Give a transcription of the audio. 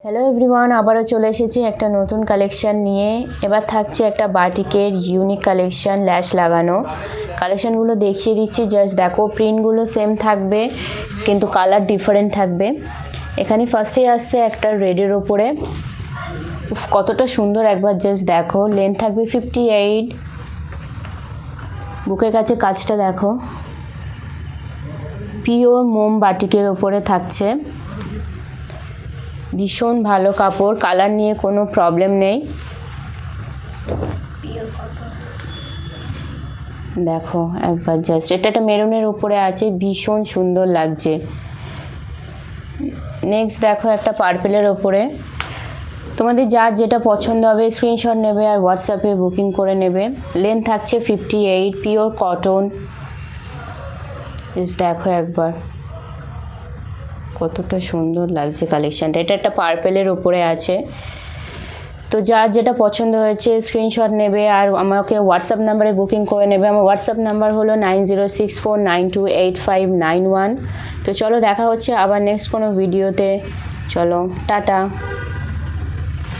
Hello everyone, আবারও চলে এসেছি একটা নতুন কালেকশান নিয়ে। এবার থাকছে একটা বাটিকের ইউনিক কালেকশান, ল্যাশ লাগানো। কালেকশানগুলো দেখিয়ে দিচ্ছি, জাস্ট দেখো। প্রিন্টগুলো সেম থাকবে কিন্তু কালার ডিফারেন্ট থাকবে। এখানে ফার্স্টেই আসছে একটা রেডের ওপরে, কতটা সুন্দর একবার জাস্ট দেখো। লেন্থ থাকবে 58, বুকের কাছে কাজটা দেখো। পিওর মোম বাটিকের ওপরে থাকছে, ভীষণ ভালো কাপড়, কালার নিয়ে কোনো প্রবলেম নেই। দেখো একবার জাস্ট, এটা একটা মেরুনের উপরে আছে, ভীষণ সুন্দর লাগছে। নেক্সট দেখো একটা পার্পেলের ওপরে। তোমাদের যার যেটা পছন্দ হবে স্ক্রিনশট নেবে আর হোয়াটসঅ্যাপে বুকিং করে নেবে। লেন্থ থাকছে 58, পিওর কটন। দেখো একবার কতটা সুন্দর লাগছে কালেকশানটা। এটা একটা পার্পেলের উপরে আছে। তো যার যেটা পছন্দ হয়েছে স্ক্রিনশট নেবে আর আমাকে হোয়াটসঅ্যাপ নাম্বারে বুকিং করে নেবে। আমার হোয়াটসঅ্যাপ নাম্বার হলো 9064928591। তো চলো দেখা হচ্ছে আবার নেক্সট কোনো ভিডিওতে। চলো টাটা।